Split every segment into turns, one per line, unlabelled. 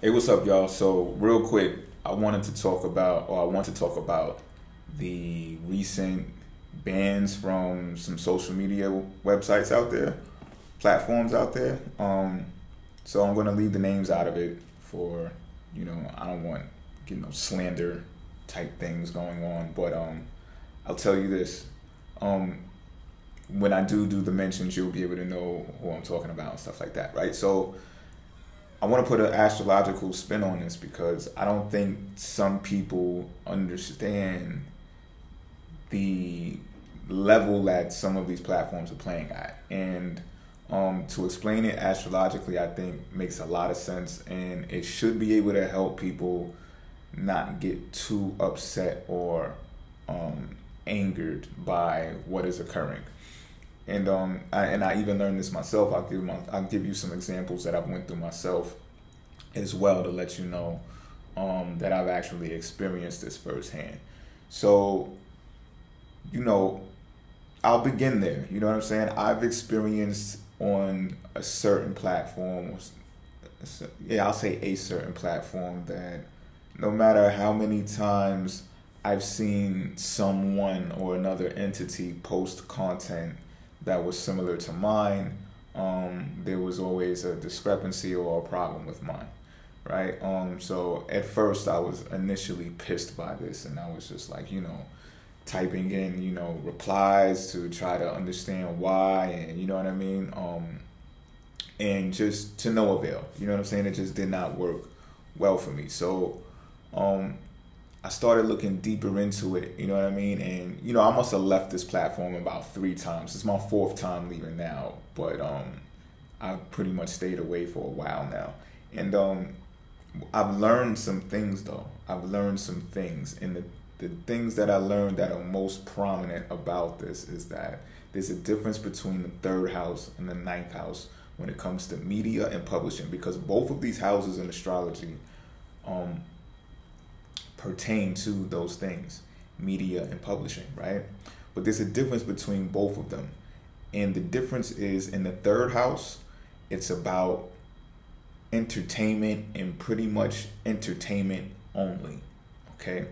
Hey, what's up, y'all? So, real quick, I want to talk about the recent bans from some social media websites out there, platforms out there. So I'm going to leave the names out of it for, I don't want, slander type things going on. But I'll tell you this. Um, when I do the mentions, you'll be able to know who I'm talking about and stuff like that, right? So I want to put an astrological spin on this because I don't think some people understand the level that some of these platforms are playing at. And to explain it astrologically, I think makes a lot of sense, and it should be able to help people not get too upset or angered by what is occurring. And I even learned this myself. I'll give you some examples that I've went through myself as well to let you know that I've actually experienced this firsthand. So, I'll begin there. You know what I'm saying? I've experienced on a certain platform, I'll say a certain platform, that no matter how many times I've seen someone or another entity post content that was similar to mine, there was always a discrepancy or a problem with mine, right? So at first I was initially pissed by this, and I was just like, typing in, replies to try to understand why, and you know what I mean? And just to no avail, you know what I'm saying? It just did not work well for me. So, I started looking deeper into it, you know what I mean? And, I must have left this platform about 3 times. It's my 4th time leaving now, but I've pretty much stayed away for a while now. And I've learned some things, though. I've learned some things. And the things that I learned that are most prominent about this is that there's a difference between the 3rd house and the 9th house when it comes to media and publishing, because both of these houses in astrology pertain to those things, media and publishing, right? But there's a difference between both of them. And the difference is, in the 3rd house, it's about entertainment and pretty much entertainment only, okay?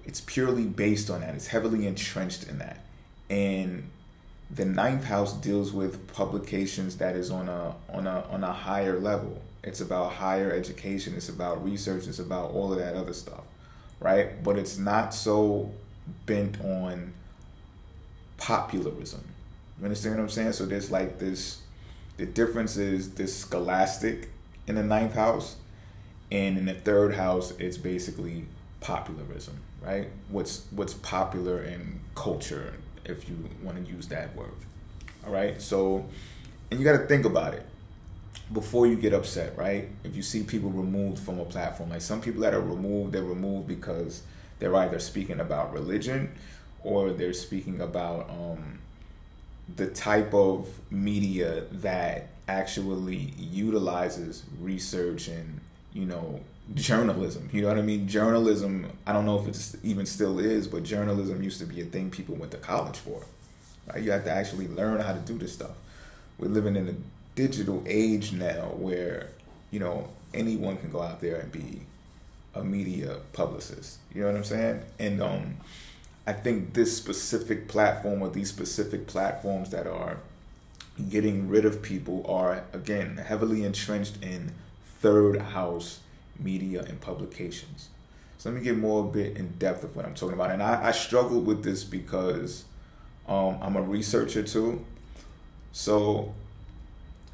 It's purely based on that. It's heavily entrenched in that. And the 9th house deals with publications that is on a higher level. It's about higher education. It's about research. It's about all of that other stuff, right? But it's not so bent on popularism. You understand what I'm saying? So there's like this, the difference is this scholastic in the 9th house, and in the 3rd house, it's basically popularism, right? What's popular in culture, if you want to use that word. All right? So, and you got to think about it before you get upset, right? If you see people removed from a platform, like some people that are removed, they're removed because they're either speaking about religion or they're speaking about the type of media that actually utilizes research and, journalism. You know what I mean? Journalism, I don't know if it's even still is, but journalism used to be a thing people went to college for. Right? You have to actually learn how to do this stuff. We're living in a digital age now where, anyone can go out there and be a media publicist. You know what I'm saying? And I think this specific platform, or these specific platforms that are getting rid of people, are, again, heavily entrenched in 3rd house media and publications. So let me get more a bit in depth of what I'm talking about. And I struggled with this because I'm a researcher too. So,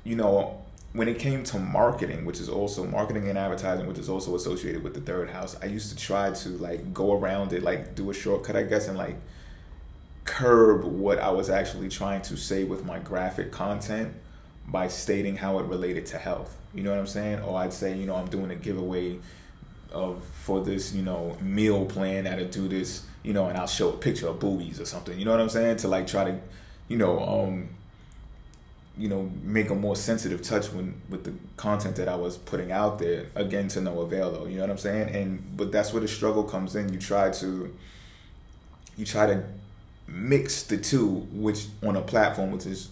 when it came to marketing, which is also marketing and advertising, which is also associated with the 3rd house, I used to try to go around it, do a shortcut, I guess, and curb what I was actually trying to say with my graphic content by stating how it related to health. You know what I'm saying? Or I'd say, I'm doing a giveaway for this, meal plan that'll do this, and I'll show a picture of boobies or something. You know what I'm saying? To try to, make a more sensitive touch with the content that I was putting out there, again, to no avail though. You know what I'm saying? But that's where the struggle comes in. You try to mix the two, which on a platform which is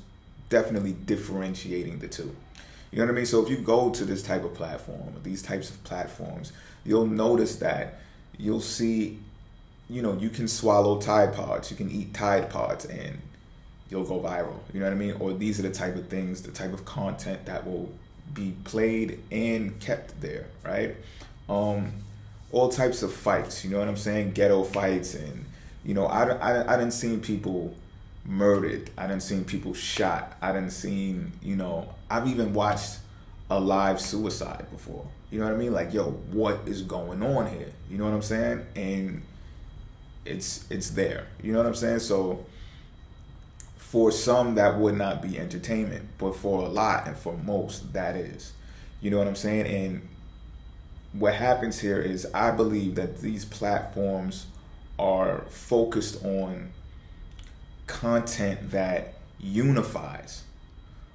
definitely differentiating the two. You know what I mean? So if you go to this type of platform, or these types of platforms, you'll notice that you'll see, you know, you can swallow Tide Pods, you can eat Tide Pods, and you'll go viral. You know what I mean? Or these are the type of things, the type of content that will be played and kept there, right? All types of fights, you know what I'm saying? Ghetto fights, and you know, I done seen people murdered. I done seen people shot. I done seen, you know, I've even watched a live suicide before. You know what I mean? Like, yo, what is going on here? You know what I'm saying? And it's there. You know what I'm saying? So for some, that would not be entertainment, but for a lot and for most, that is. You know what I'm saying? And what happens here is, I believe that these platforms are focused on content that unifies,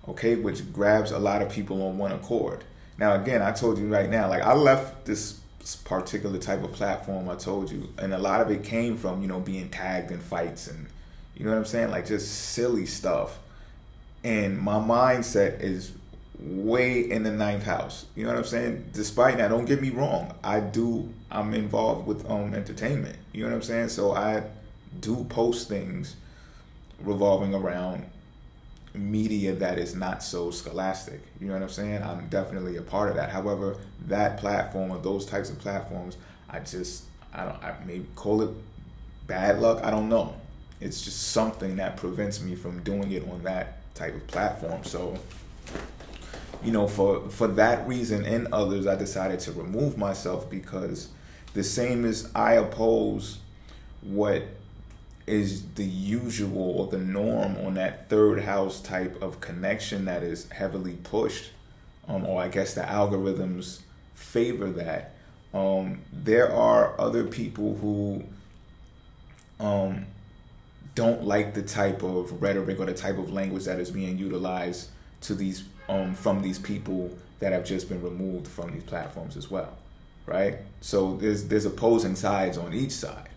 okay, which grabs a lot of people on one accord. Now, again, I told you right now, like, I left this particular type of platform, I told you, and a lot of it came from, you know, being tagged in fights and, you know what I'm saying, like, just silly stuff. And my mindset is way in the ninth house. You know what I'm saying? Despite that, don't get me wrong, I'm involved with entertainment. You know what I'm saying? So I do post things revolving around media that is not so scholastic. You know what I'm saying? I'm definitely a part of that. However, that platform, or those types of platforms, I may call it bad luck. I don't know. It's just something that prevents me from doing it on that type of platform. So, you know, for that reason and others, I decided to remove myself, because the same as I oppose what is the usual or the norm on that third house type of connection that is heavily pushed, or I guess the algorithms favor that. There are other people who don't like the type of rhetoric or the type of language that is being utilized to these from these people that have just been removed from these platforms as well, right? So there's opposing sides on each side.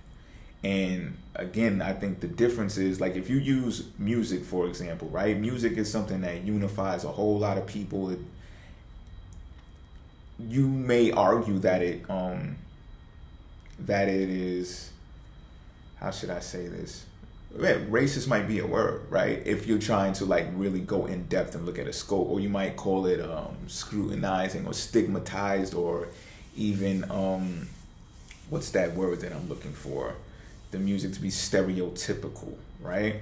And again, I think the difference is, like, if you use music, for example, right? Music is something that unifies a whole lot of people. You may argue that it is, how should I say this? Racist might be a word, right? If you're trying to, like, really go in depth and look at a scope, or you might call it scrutinizing or stigmatized, or even what's that word that I'm looking for? The music to be stereotypical, right?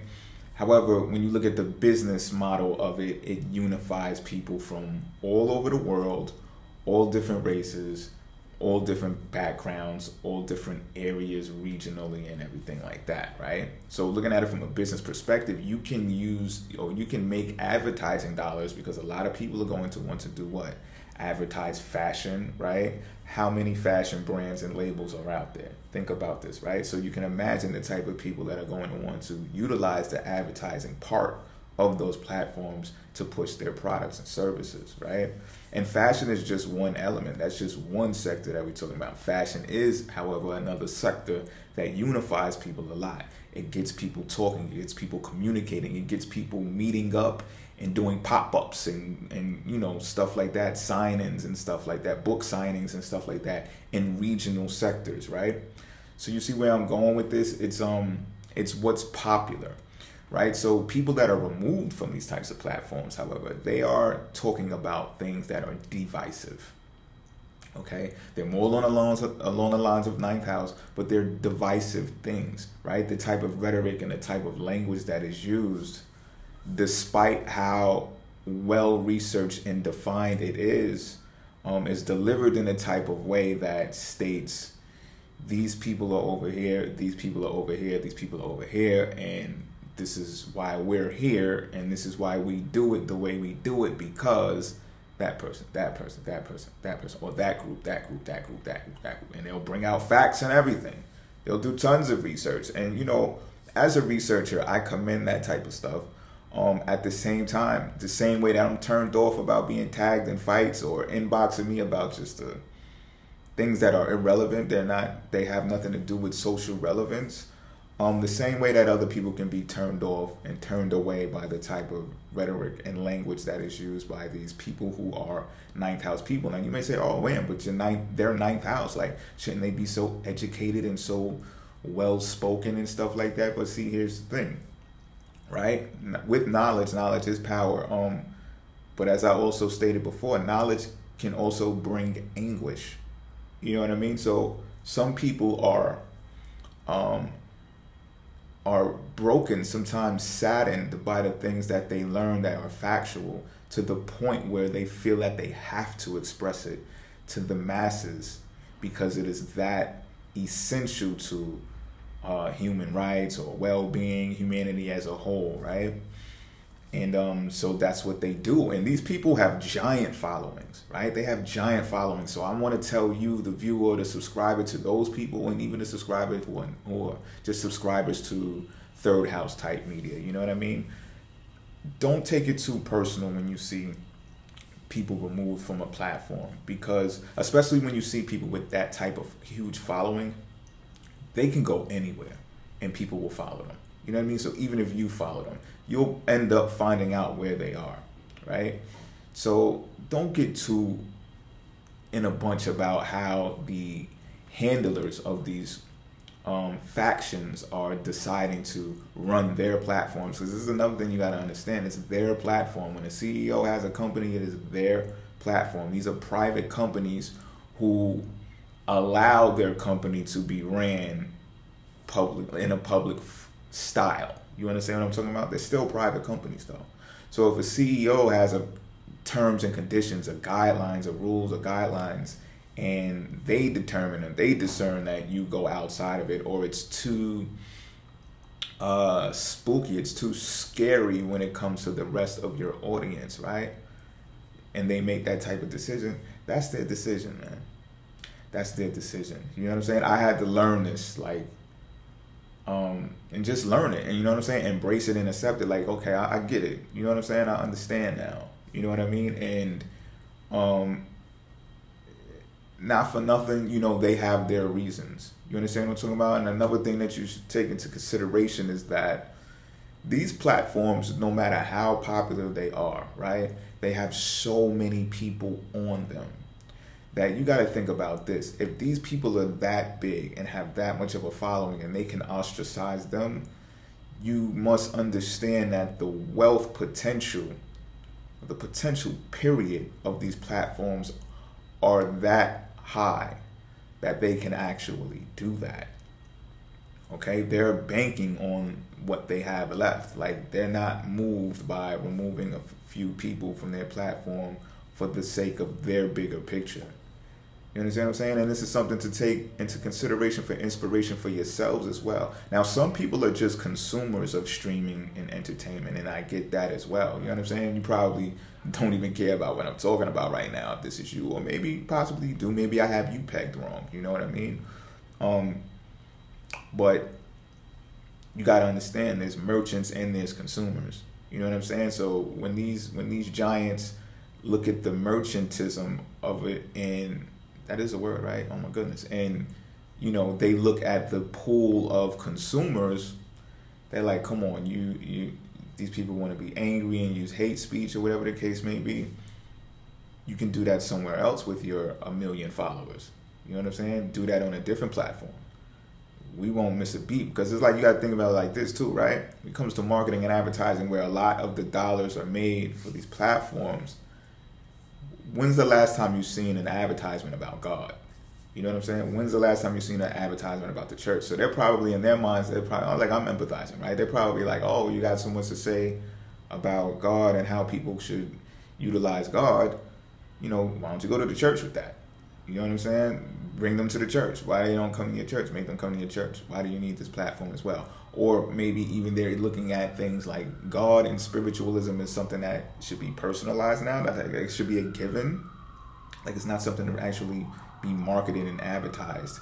However, when you look at the business model of it, it unifies people from all over the world, all different races, all different backgrounds, all different areas regionally, and everything like that, right? So looking at it from a business perspective, you can use, or you can make advertising dollars, because a lot of people are going to want to do what? Advertise fashion, right? How many fashion brands and labels are out there? Think about this, right? So you can imagine the type of people that are going to want to utilize the advertising part of those platforms to push their products and services, right? And fashion is just one element. That's just one sector that we're talking about. Fashion is, however, another sector that unifies people a lot. It gets people talking, it gets people communicating, it gets people meeting up and doing pop-ups and you know, stuff like that, sign-ins and stuff like that, book signings and stuff like that in regional sectors, right? So you see where I'm going with this? It's what's popular, right? So people that are removed from these types of platforms, however, they are talking about things that are divisive. Okay, they're more along the lines of ninth house, but they're divisive things, right? The type of rhetoric and the type of language that is used, despite how well researched and defined it is delivered in a type of way that states these people are over here, these people are over here, these people are over here, and this is why we're here, and this is why we do it the way we do it, because that person, that person, that person, that person, or that group, that group, that group, that group, that group. And they'll bring out facts and everything. They'll do tons of research. And, you know, as a researcher, I commend that type of stuff. At the same time, the same way that I'm turned off about being tagged in fights or inboxing me about just the things that are irrelevant, they have nothing to do with social relevance. The same way that other people can be turned off and turned away by the type of rhetoric and language that is used by these people who are ninth house people. Now you may say, "Oh, man, but they're ninth house. Like, shouldn't they be so educated and so well spoken and stuff like that?" But see, here's the thing, right? With knowledge is power. But as I also stated before, knowledge can also bring anguish. You know what I mean? So some people are broken, sometimes saddened by the things that they learn that are factual, to the point where they feel that they have to express it to the masses because it is that essential to human rights or well-being, humanity as a whole, right? And so that's what they do. And these people have giant followings, right? They have giant followings. So I want to tell you, the viewer, the subscriber, to those people, and even the subscribers who are just subscribers to third house type media, you know what I mean? Don't take it too personal when you see people removed from a platform, because especially when you see people with that type of huge following, they can go anywhere and people will follow them. You know what I mean? So even if you follow them, you'll end up finding out where they are, right? So don't get too in a bunch about how the handlers of these factions are deciding to run their platforms. Because this is another thing you got to understand. It's their platform. When a CEO has a company, it is their platform. These are private companies who allow their company to be ran in a public style. You understand what I'm talking about? They're still private companies though. So if a CEO has a terms and conditions, or guidelines, or rules, or guidelines, and they determine and they discern that you go outside of it, or it's too spooky, it's too scary when it comes to the rest of your audience, right? And they make that type of decision, that's their decision, man. That's their decision. You know what I'm saying? I had to learn this, like, and just learn it, and you know what I'm saying? Embrace it and accept it. Like, okay, I get it. You know what I'm saying? I understand now. You know what I mean? And not for nothing, you know, they have their reasons. You understand what I'm talking about? And another thing that you should take into consideration is that these platforms, no matter how popular they are, right, they have so many people on them that you got to think about this. If these people are that big and have that much of a following and they can ostracize them, you must understand that the wealth potential, the potential period of these platforms are that high that they can actually do that. Okay, they're banking on what they have left. Like, they're not moved by removing a few people from their platform for the sake of their bigger picture. You understand what I'm saying? And this is something to take into consideration for inspiration for yourselves as well. Now, some people are just consumers of streaming and entertainment, and I get that as well. You know what I'm saying? You probably don't even care about what I'm talking about right now, if this is you, or maybe possibly you do. Maybe I have you pegged wrong. You know what I mean? But you got to understand, there's merchants and there's consumers. You know what I'm saying? So when these giants look at the merchantism of it, and that is a word, right? Oh my goodness. And, you know, they look at the pool of consumers, they're like, come on, these people want to be angry and use hate speech or whatever the case may be. You can do that somewhere else with your 1 million followers. You know what I'm saying? Do that on a different platform. We won't miss a beat, because it's like, you got to think about it like this too, right? When it comes to marketing and advertising, where a lot of the dollars are made for these platforms, when's the last time you've seen an advertisement about God? You know what I'm saying? When's the last time you've seen an advertisement about the church? So they're probably, in their minds, they're probably, oh, like, I'm empathizing, right? They're probably like, oh, you got so much to say about God and how people should utilize God. You know, why don't you go to the church with that? You know what I'm saying? Bring them to the church. Why they don't come to your church? Make them come to your church. Why do you need this platform as well? Or maybe even they're looking at things like God and spiritualism is something that should be personalized now. That it should be a given. Like, it's not something to actually be marketed and advertised.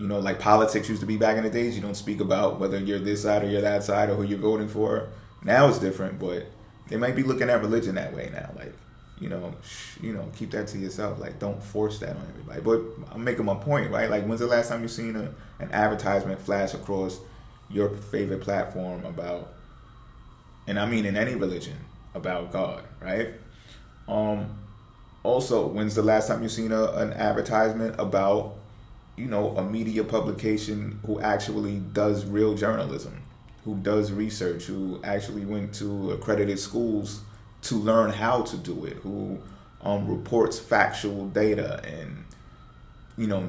You know, like politics used to be back in the days. You don't speak about whether you're this side or you're that side or who you're voting for. Now it's different, but they might be looking at religion that way now. Like, you know, keep that to yourself. Like, don't force that on everybody. But I'm making my point, right? Like, when's the last time you've seen an advertisement flash across your favorite platform about, and I mean in any religion, about God, right? Also, when's the last time you seen an advertisement about, a media publication who actually does real journalism, who does research, who actually went to accredited schools to learn how to do it, who reports factual data and,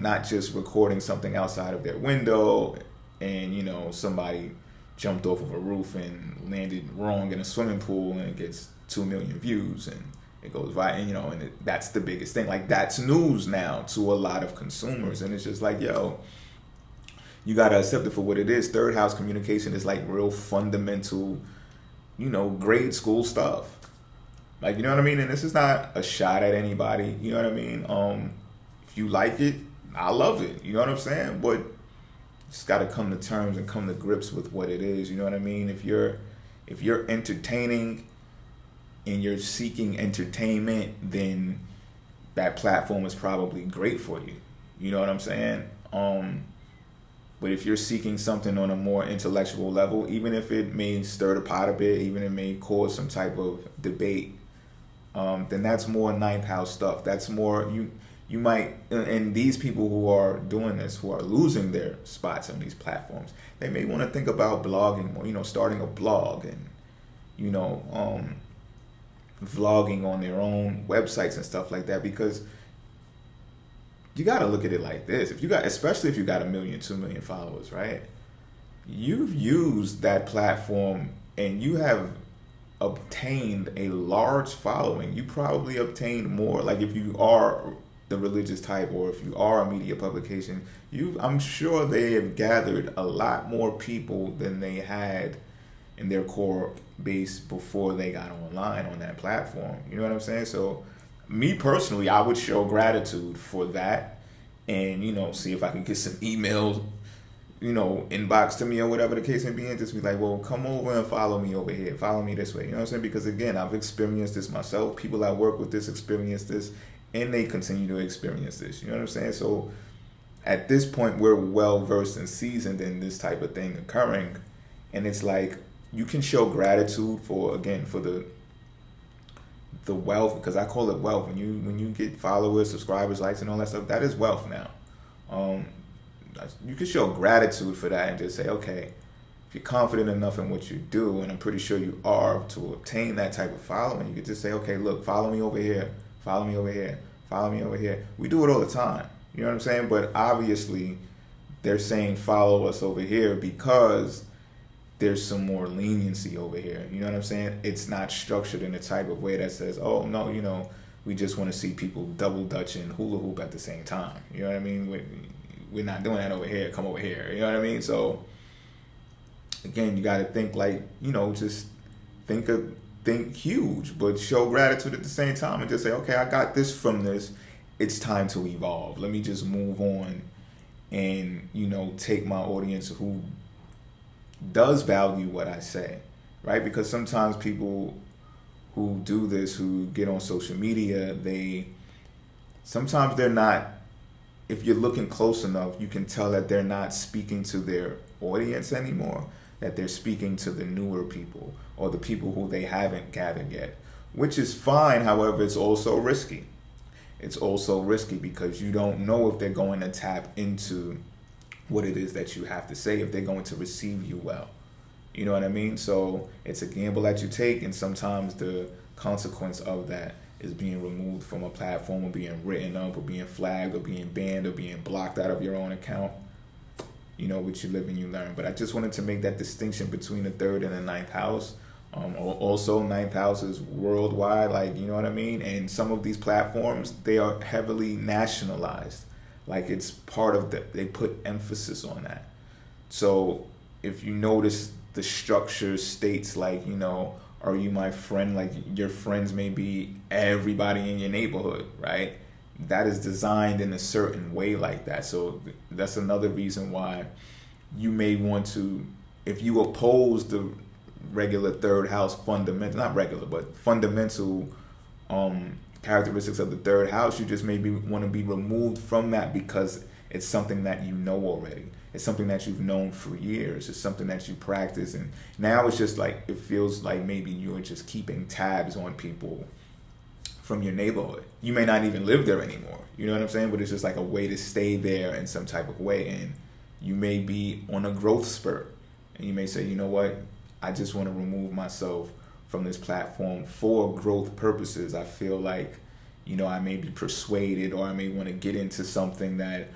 not just recording something outside of their window and, somebody jumped off of a roof and landed wrong in a swimming pool and it gets 2 million views and it goes right, and that's the biggest thing. Like, that's news now to a lot of consumers. And it's just like, yo, you got to accept it for what it is. Third house communication is like real fundamental, grade school stuff. Like, you know what I mean? And this is not a shot at anybody. You know what I mean? If you like it, I love it. You know what I'm saying? But just got to come to terms and come to grips with what it is. You know what I mean? If you're entertaining and you're seeking entertainment, then that platform is probably great for you. You know what I'm saying? But if you're seeking something on a more intellectual level, even if it may stir the pot a bit, even if it may cause some type of debate, then that's more ninth house stuff. That's more, you might, and these people who are doing this, who are losing their spots on these platforms, they may want to think about blogging more, starting a blog and, vlogging on their own websites and stuff like that, because you got to look at it like this. Especially if you got 1 million, 2 million followers, right? You've used that platform and you have obtained a large following. You probably obtained more, like if you are the religious type or if you are a media publication, I'm sure they have gathered a lot more people than they had in their core base before they got online on that platform. You know what I'm saying? So me personally, I would show gratitude for that and, see if I can get some emails, inbox to me or whatever the case may be, and just be like, well, come over and follow me over here. Follow me this way. You know what I'm saying? Because again, I've experienced this myself. People I work with this experience this, and they continue to experience this. You know what I'm saying? So at this point, we're well versed and seasoned in this type of thing occurring. And it's like, you can show gratitude for the wealth, because I call it wealth. When you get followers, subscribers, likes, and all that stuff, that is wealth now. You can show gratitude for that and just say, okay, if you're confident enough in what you do, and I'm pretty sure you are, to obtain that type of following, you could just say, okay, look, follow me over here, follow me over here, follow me over here. We do it all the time. You know what I'm saying? But obviously, they're saying follow us over here because there's some more leniency over here. You know what I'm saying? It's not structured in a type of way that says, oh, no, we just want to see people double dutch and hula hoop at the same time. You know what I mean? We're not doing that over here. Come over here. You know what I mean? So, again, you got to think like, just think huge, but show gratitude at the same time and just say, okay, I got this from this. It's time to evolve. Let me just move on and, take my audience who does value what I say, right? Because sometimes people who do this, who get on social media, sometimes they're not, if you're looking close enough, you can tell that they're not speaking to their audience anymore, that they're speaking to the newer people or the people who they haven't gathered yet, which is fine. However, it's also risky. It's also risky because you don't know if they're going to tap into what it is that you have to say, if they're going to receive you well. You know what I mean? So it's a gamble that you take, and sometimes the consequence of that is being removed from a platform or being written up or being flagged or being banned or being blocked out of your own account. Which you live and you learn. But I just wanted to make that distinction between the third and the ninth house. Also, ninth house is worldwide, like, you know what I mean? And some of these platforms, they are heavily nationalized. Like, it's part of they put emphasis on that. So if you notice, the structure states like, are you my friend? Like, your friends may be everybody in your neighborhood, right? That is designed in a certain way like that. So that's another reason why you may want to, if you oppose the regular third house fundamental characteristics of the third house, you just maybe want to be removed from that because it's something that you know already. It's something that you've known for years. It's something that you practice, and now it's just like it feels like maybe you're just keeping tabs on people from your neighborhood. You may not even live there anymore. You know what I'm saying? But it's just like a way to stay there in some type of way. And you may be on a growth spurt, and you may say, you know what? I just want to remove myself from this platform for growth purposes. I feel like, you know, I may be persuaded, or I may want to get into something that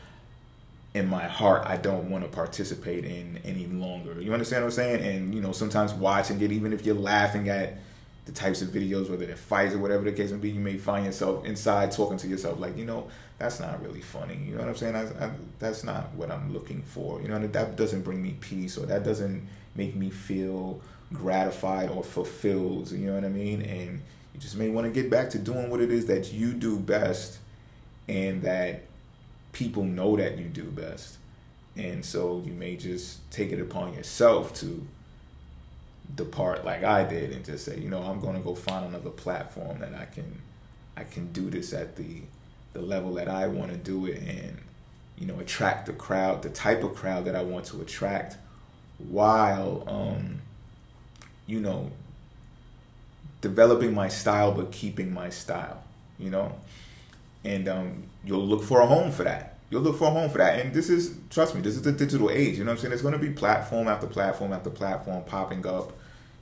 in my heart I don't want to participate in any longer. You understand what I'm saying? And, you know, sometimes watching it, even if you're laughing at the types of videos, whether they're fights or whatever the case may be, you may find yourself inside talking to yourself like, you know, that's not really funny. You know what I'm saying? That's not what I'm looking for. You know, that doesn't bring me peace, or that doesn't make me feel gratified or fulfilled. You know what I mean? And you just may want to get back to doing what it is that you do best, and that people know that you do best. And so you may just take it upon yourself to depart like I did, and just say, you know, I'm going to go find another platform that I can do this at the level that I want to do it, and, you know, attract the crowd, the type of crowd that I want to attract, while you know, developing my style but keeping my style, you know. And you'll look for a home for that. You'll look for a home for that. And this is, trust me, this is the digital age. You know what I'm saying? There's going to be platform after platform after platform popping up.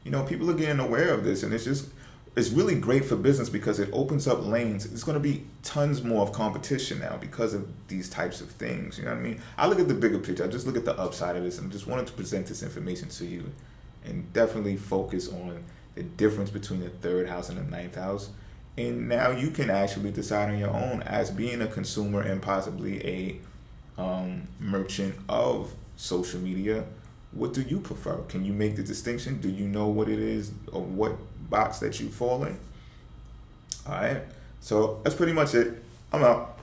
You know, people are getting aware of this, and it's really great for business because it opens up lanes. There's going to be tons more of competition now because of these types of things. You know what I mean? I look at the bigger picture. I just look at the upside of this, and just wanted to present this information to you, and definitely focus on the difference between the third house and the ninth house. And now you can actually decide on your own, as being a consumer and possibly a merchant of social media. What do you prefer? Can you make the distinction? Do you know what it is, or what box that you fall in? All right. So that's pretty much it. I'm out.